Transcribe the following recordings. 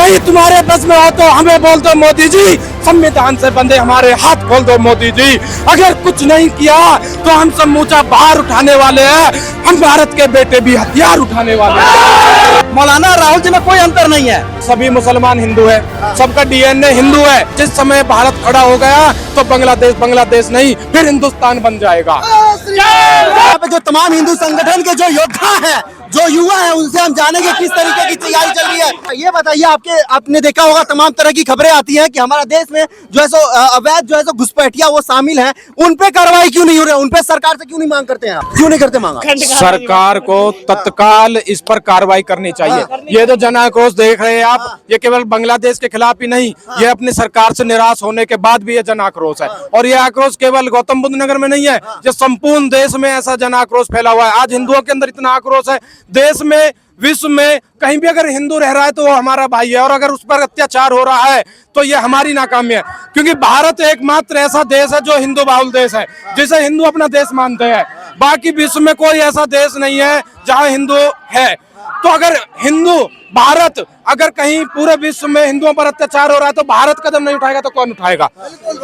नहीं तुम्हारे बस में हो तो हमें बोल दो मोदी जी, संविधान से बंधे हमारे हाथ खोल दो मोदी जी। अगर कुछ नहीं किया तो हम सब मोर्चा बाहर उठाने वाले हैं, हम भारत के बेटे भी हथियार उठाने वाले हैं। मौलाना राहुल जी में कोई अंतर नहीं है। सभी मुसलमान हिंदू है, सबका डीएनए हिंदू है। जिस समय भारत खड़ा हो गया तो बांग्लादेश नहीं फिर हिंदुस्तान बन जाएगा। यहाँ पे जो तमाम हिंदू संगठन के जो योद्धा हैं, जो युवा हैं, उनसे हम जानेंगे किस तरीके की तैयारी चल रही है। ये बताइए, आपने देखा होगा तमाम तरह की खबरें आती हैं कि हमारा देश में जो है सो अवैध जो है सो घुसपैठिया वो शामिल हैं, उन पे कार्रवाई क्यों नहीं हो रही है? उन पे सरकार से क्यों नहीं मांग करते हैं आप? क्यों नहीं करते मांग? सरकार को तत्काल इस पर कार्रवाई करनी चाहिए। ये जो जन आक्रोश देख रहे हैं आप, ये केवल बांग्लादेश के खिलाफ ही नहीं, ये अपनी सरकार से निराश होने के बाद भी ये जन आक्रोश है। और ये आक्रोश केवल गौतम बुद्ध नगर में नहीं है, ये संपूर्ण देश में ऐसा जन आक्रोश फैला हुआ है। आज हिंदुओं के अंदर इतना आक्रोश है, देश में विश्व में कहीं भी अगर हिंदू रह रहा है तो वो हमारा भाई है, और अगर उस पर अत्याचार हो रहा है तो ये हमारी नाकामी है। क्योंकि भारत एकमात्र ऐसा देश है जो हिंदू बाहुल देश है, जिसे हिंदू अपना देश मानते हैं। बाकी विश्व में कोई ऐसा देश नहीं है जहां हिंदू है। तो अगर हिंदू भारत अगर कहीं पूरे विश्व में हिंदुओं पर अत्याचार हो रहा है तो भारत कदम नहीं उठाएगा तो कौन उठाएगा?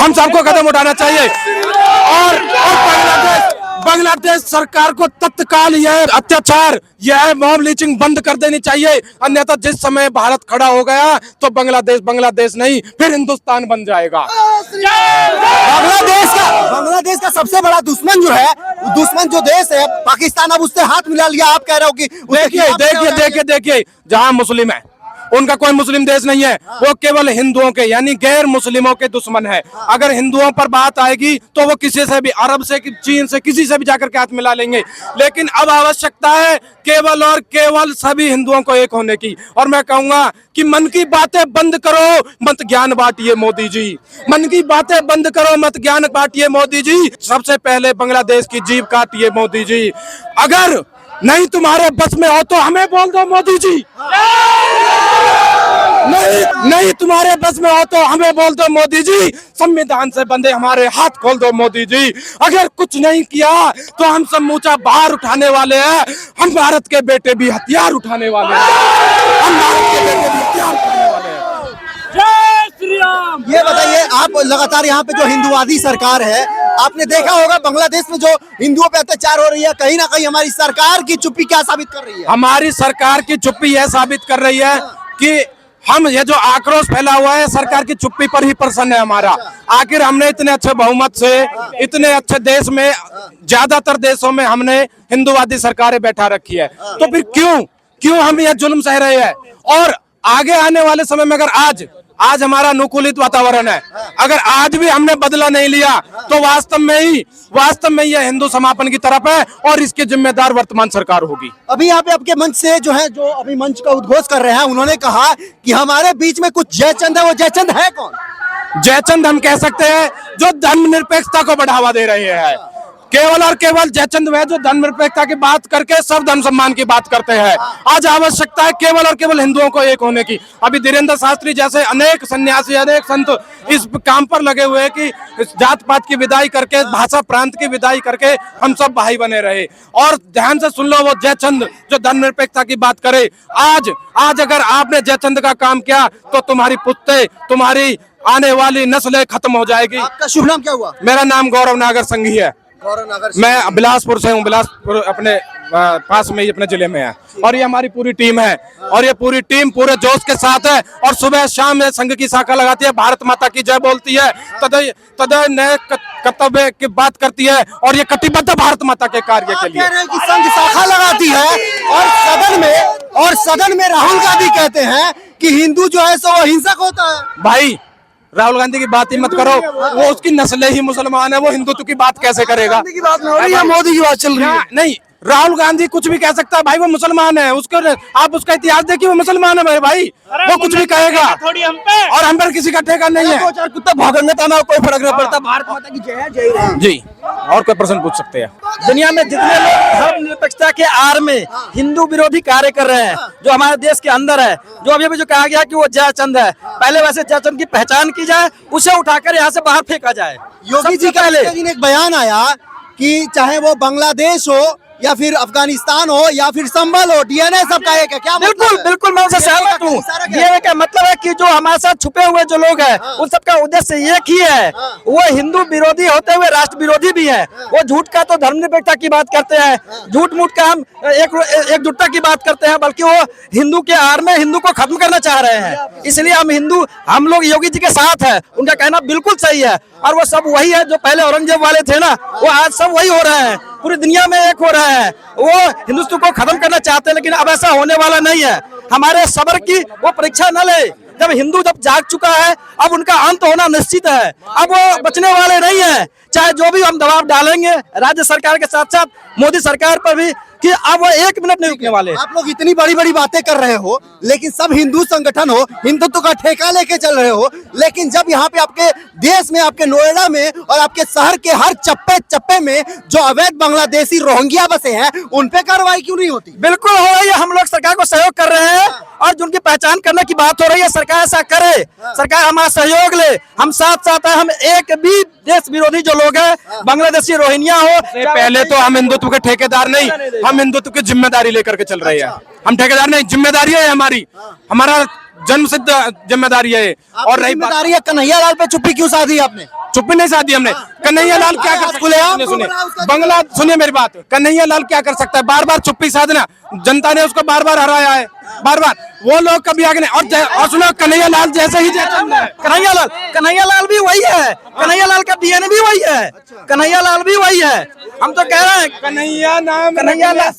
हम सबको कदम उठाना चाहिए। और बांग्लादेश सरकार को तत्काल यह अत्याचार, यह मॉब लिंचिंग बंद कर देनी चाहिए। अन्यथा जिस समय भारत खड़ा हो गया तो बांग्लादेश नहीं फिर हिंदुस्तान बन जाएगा। बांग्लादेश का सबसे बड़ा दुश्मन जो है, दुश्मन जो देश है पाकिस्तान, अब उससे हाथ मिला लिया। आप कह रहे हो कि देखिए जहां मुस्लिम है उनका कोई मुस्लिम देश नहीं है, वो केवल हिंदुओं के यानी गैर मुस्लिमों के दुश्मन है। अगर हिंदुओं पर बात आएगी तो वो किसी से भी, अरब से, चीन से, किसी से भी जाकर के हाथ मिला लेंगे। लेकिन अब आवश्यकता है केवल और केवल सभी हिंदुओं को एक होने की। और मैं कहूंगा कि मन की बातें बंद करो, मत ज्ञान बांटिए मोदी जी। मन की बातें बंद करो, मत ज्ञान बांटिए मोदी जी। सबसे पहले बांग्लादेश की जीभ काटिए मोदी जी। अगर नहीं तुम्हारे बस में हो तो हमें बोल दो मोदी जी। नहीं तुम्हारे बस में हो तो हमें बोल दो मोदी जी, संविधान से बंधे हमारे हाथ खोल दो मोदी जी। अगर कुछ नहीं किया तो हम सब मोर्चा बाहर उठाने वाले हैं, हम भारत के बेटे भी हथियार उठाने वाले हैं। हम भारत के बेटे भी हथियार उठाने वाले हैं। जय श्री राम। ये बताइए, आप लगातार यहाँ पे जो हिंदुवादी सरकार है, आपने देखा होगा बांग्लादेश में जो हिंदुओं पे अत्याचार हो रही है, कहीं ना कहीं हमारी सरकार की चुप्पी क्या साबित कर रही है? हमारी सरकार की चुप्पी यह साबित कर रही है कि हम ये जो आक्रोश फैला हुआ है सरकार की चुप्पी पर ही प्रसन्न है हमारा। आखिर हमने इतने अच्छे बहुमत से, इतने अच्छे देश में, ज्यादातर देशों में हमने हिंदुवादी सरकारें बैठा रखी है, तो फिर क्यों हम यह जुल्म सह रहे हैं? और आगे आने वाले समय में अगर आज हमारा अनुकूलित वातावरण है, अगर आज भी हमने बदला नहीं लिया तो वास्तव में यह हिंदू समापन की तरफ है और इसकी जिम्मेदार वर्तमान सरकार होगी। अभी यहाँ पे आपके मंच से जो है, जो अभी मंच का उद्घोष कर रहे हैं, उन्होंने कहा कि हमारे बीच में कुछ जयचंद है। वो जयचंद है कौन? जयचंद हम कह सकते हैं जो धर्मनिरपेक्षता को बढ़ावा दे रहे हैं। केवल और केवल जयचंद वह जो धर्मनिरपेक्षता की बात करके सब धर्म सम्मान की बात करते हैं। आज आवश्यकता है केवल और केवल हिंदुओं को एक होने की। अभी धीरेन्द्र शास्त्री जैसे अनेक सन्यासी, अनेक संत इस काम पर लगे हुए हैं कि जात पात की विदाई करके, भाषा प्रांत की विदाई करके हम सब भाई बने रहे। और ध्यान से सुन लो, वो जयचंद जो धर्मनिरपेक्षता की बात करे, आज अगर आपने जयचंद का काम किया तो तुम्हारी पुश्तें, तुम्हारी आने वाली नस्लें खत्म हो जाएगी। आपका शुभ नाम क्या हुआ? मेरा नाम गौरव नागर संघी है। मैं बिलासपुर से हूँ, बिलासपुर अपने पास में ही अपने जिले में है। और ये हमारी पूरी टीम है, और ये पूरी टीम पूरे जोश के साथ है और सुबह शाम संघ की शाखा लगाती है, भारत माता की जय बोलती है, तदय नए कर्तव्य की बात करती है और ये कटिबद्ध भारत माता के कार्य के लिए संघ शाखा लगाती है। और सदन में राहुल गांधी कहते हैं कि हिंदू जो है सो हिंसक होता है। भाई राहुल गांधी की बात ही मत करो, वो उसकी नस्लें ही मुसलमान है, वो हिंदुत्व की बात कैसे करेगा? मोदी की बात चल रही है। नहीं, राहुल गांधी कुछ भी कह सकता है भाई, वो मुसलमान है। उसको आप उसका इतिहास देखिए, वो मुसलमान है मेरे भाई, वो कुछ भी कहेगा थोड़ी हम पे, और हम पर किसी का ठेका नहीं है। दो चार कुत्ता भौंकेंगे तो हमें कोई फर्क नहीं पड़ता। भारत माता की जय है, जय राम जी। और कोई प्रश्न पूछ सकते हैं? दुनिया में जितने लोग धर्मनिरपेक्षता के आड़ में हिंदू विरोधी कार्य कर रहे हैं, जो हमारे देश के अंदर है, जो अभी जो कहा गया कि वो जयचंद है, पहले वैसे जयचंद की पहचान की जाए, उसे उठाकर यहाँ से बाहर फेंका जाए। योगी जी का एक बयान आया कि चाहे वो बांग्लादेश हो या फिर अफगानिस्तान हो या फिर संभल हो, डीएनए सबका एक है, क्या बिल्कुल मतलब है? बिल्कुल मैं उनसे सहमत हूँ। सारा क्या? ये का मतलब है कि जो हमारे साथ छुपे हुए जो लोग हैं उन सबका उद्देश्य एक ही है, वो हिंदू विरोधी होते हुए राष्ट्र विरोधी भी है। वो झूठ का तो धर्मनिरपेक्षता की बात करते हैं, झूठ मूठ का हम एकजुटता की बात करते हैं, बल्कि वो हिंदू के आड़ में हिंदू को खत्म करना चाह रहे हैं। इसलिए हम लोग योगी जी के साथ है, उनका कहना बिल्कुल सही है। और वो सब वही है जो पहले औरंगजेब वाले थे ना, वो आज सब वही हो रहे हैं, पूरी दुनिया में एक हो रहे हैं। वो हिंदुत्व को खत्म करना चाहते हैं, लेकिन अब ऐसा होने वाला नहीं है। हमारे सब्र की वो परीक्षा न ले। जब हिंदू जब जाग चुका है, अब उनका अंत होना निश्चित है। अब वो बचने वाले नहीं है, चाहे जो भी हम दबाव डालेंगे राज्य सरकार के साथ साथ मोदी सरकार पर भी, कि अब वो एक मिनट नहीं रुकने वाले। आप लोग इतनी बड़ी बड़ी बातें कर रहे हो, लेकिन सब हिंदू संगठन हो, हिंदुत्व का ठेका लेके चल रहे हो, लेकिन जब यहाँ पे आपके देश में, आपके नोएडा में और आपके शहर के हर चप्पे चप्पे में जो अवैध बांग्लादेशी रोहिंग्या बसे हैं, उन पे कार्रवाई क्यों नहीं होती? बिल्कुल हो रही है, हम लोग सरकार को सहयोग कर रहे हैं और जिनकी पहचान करने की बात हो रही है, सरकार ऐसा करे, सरकार हमारा सहयोग ले, हम साथ साथ हैं। हम एक भी देश विरोधी जो लोग हैं, बांग्लादेशी रोहिंग्या हो, पहले तो हम हिंदुत्व के ठेकेदार नहीं, हम हिंदुत्व की जिम्मेदारी लेकर के चल रहे हैं। हम ठेकेदार नहीं, जिम्मेदारी है हमारी, हमारा जन्म सिद्ध जिम्मेदारी है। और रही जिम्मेदारी है, कन्हैया लाल पे चुप्पी क्यों साधी आपने? चुप्पी नहीं साधी हमने। कन्हैया लाल क्या कर सकते हैं? सुनिए बंगला, सुनिए मेरी बात, कन्हैया लाल क्या कर सकता है? बार बार चुप्पी साधना, जनता ने उसको बार बार हराया है, बार बार। वो लोग कभी आगे नहीं। और सुनो, कन्हैया लाल जैसे ही कन्हैया लाल भी वही है, कन्हैया लाल का डीएनए भी वही है, कन्हैया लाल भी वही है। हम तो कह रहे हैं कन्हैया नाम, कन्हैया लाल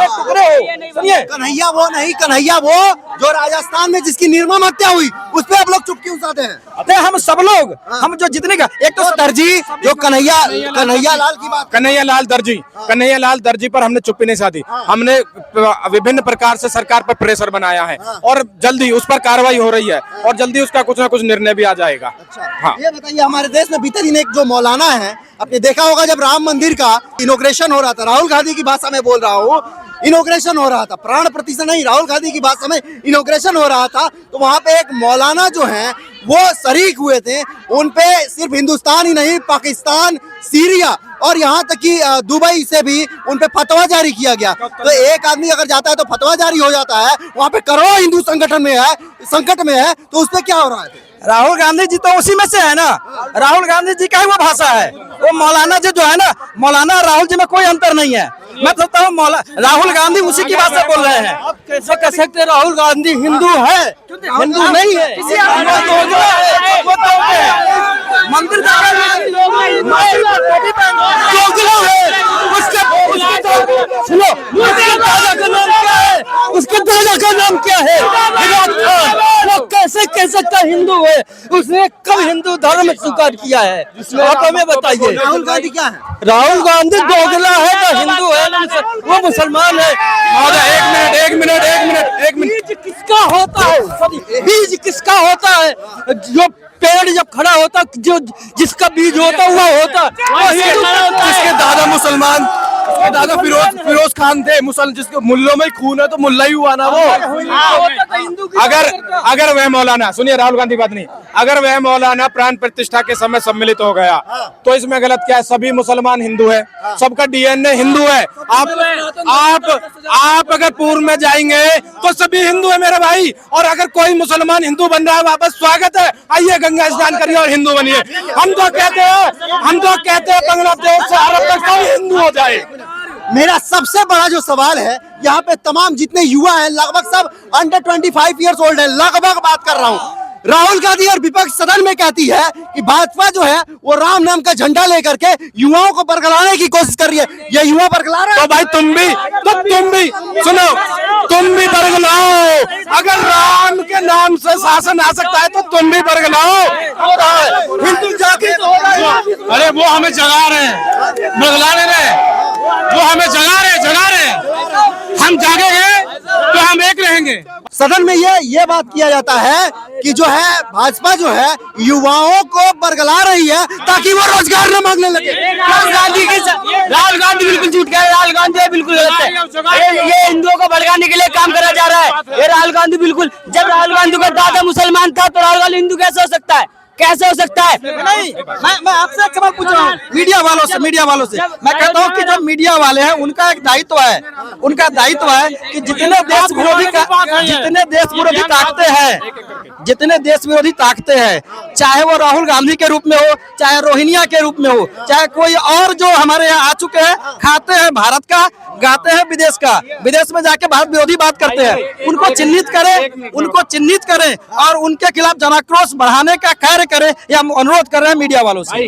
टुकड़े हो। सुनिए, कन्हैया वो नहीं, कन्हैया वो जो राजस्थान में जिसकी निर्मम हत्या हुई, उस पे आप लोग चुप क्यों साधे हैं? अरे हम सब लोग, हम जो जितने का एक तो दर्जी जो कन्हैया लाल की बात, कन्हैया लाल दर्जी पर हमने चुप्पी नहीं साधी। हमने विभिन्न प्रकार से सरकार पर प्रेशर बनाया है और जल्दी उस पर कार्रवाई हो रही है और जल्दी उसका कुछ ना कुछ निर्णय भी आ जाएगा। हाँ, ये बताइए, हमारे देश में बीते दिन एक जो मौलाना है, आपने देखा होगा जब राम मंदिर का इनॉग्रेशन हो रहा था, राहुल गांधी की भाषा में बोल रहा हूँ, इनॉग्रेशन हो रहा था, प्राण प्रतिष्ठा नहीं, राहुल गांधी की भाषा में इनॉग्रेशन हो रहा था, तो वहाँ पे एक मौलाना जो है वो शरीक हुए थे। उन पे सिर्फ हिंदुस्तान ही नहीं, पाकिस्तान, सीरिया और यहाँ तक कि दुबई से भी उन पे फतवा जारी किया गया। तो एक आदमी अगर जाता है तो फतवा जारी हो जाता है, वहाँ पे करोड़ों हिंदू संगठन में है, संकट में है, तो उस पे क्या हो रहा है? राहुल गांधी जी तो उसी में से है ना, राहुल गांधी जी का ही वो भाषा है। वो मौलाना जी जो है ना, मौलाना राहुल जी में कोई अंतर नहीं है। मैं सोचता हूँ राहुल गांधी उसी की भाषा बोल रहे हैं। आप कैसे कह सकते हैं राहुल गांधी हिंदू है? हिंदू नहीं है, मंदिर सुनो, उसके दादा का नाम क्या है? वो कैसे कह सकता हिंदू है? उसने कब हिंदू धर्म स्वीकार किया है? आप हमें बताइए। राहुल गांधी क्या है? राहुल गांधी दोगला है तो हिंदू है, वो मुसलमान है। एक मिनट। बीज किसका होता है? बीज किसका होता है? जो पेड़ जब खड़ा होता, जो जिसका बीज होता हुआ होता, जिसके दादा मुसलमान, दादा फिरोज खान थे, जिसके मुल्लों में खून है तो मुल्ला ही हुआ ना वो। अगर वह मौलाना, सुनिए राहुल गांधी बात नहीं, अगर वह मौलाना प्राण प्रतिष्ठा के समय सम्मिलित हो गया तो इसमें गलत क्या है? सभी मुसलमान हिंदू है, सबका डीएनए हिंदू है। आप अगर पूर्व में जाएंगे तो सभी हिंदू है मेरे भाई, और अगर कोई मुसलमान हिंदू बन रहा है वापस स्वागत है, आइए गंगा स्नान करिए और हिंदू बनिए। हम तो कहते हैं बांग्लादेश से अरब तक सब हिंदू हो जाए। मेरा सबसे बड़ा जो सवाल है, यहाँ पे तमाम जितने युवा हैं लगभग सब अंडर 25 ईयर्स ओल्ड है, लगभग बात कर रहा हूँ। राहुल गांधी और विपक्ष सदन में कहती है कि भाजपा जो है वो राम नाम का झंडा लेकर के युवाओं को बरगलाने की कोशिश कर रही है। ये युवा बरगला रहे हैं। तो भाई तुम भी सुनो, तुम भी बरगलाओ। अगर राम के नाम से शासन आ सकता है तो तुम भी बरगलाओ। हिंदू जागृत हो रहा है। अरे वो हमें जगा रहे हैं, बरगलाने रहे, वो हमें जगा रहे हैं। हम जागेंगे तो हम एक रहेंगे। सदन में ये बात किया जाता है कि जो है भाजपा जो है युवाओं को बरगला रही है ताकि वो रोजगार न मांगने लगे। राहुल गांधी बिल्कुल झूठ कह रहे हैं, राहुल गांधी बिल्कुल गलत है। ये हिंदुओं को भड़काने के लिए काम करा जा रहा है। ये राहुल गांधी बिल्कुल, जब राहुल गांधी का दादा मुसलमान था तो राहुल गांधी हिंदू कैसे हो सकता है? कैसे हो सकता है? नहीं, मैं आपसे एक सवाल पूछ रहा हूँ मीडिया वालों से मैं कहता हूँ कि जो मीडिया वाले हैं उनका एक दायित्व है कि जितने देश विरोधी ताकतें हैं, चाहे वो राहुल गांधी के रूप में हो, चाहे रोहिंग्या के रूप में हो, चाहे कोई और जो हमारे यहाँ आ चुके हैं, खाते हैं भारत का, गाते हैं विदेश का, विदेश में जाके भारत विरोधी बात करते हैं, उनको चिन्हित करें और उनके खिलाफ जनाक्रोश बढ़ाने का कार्य करें, या हम अनुरोध कर रहे हैं मीडिया वालों से।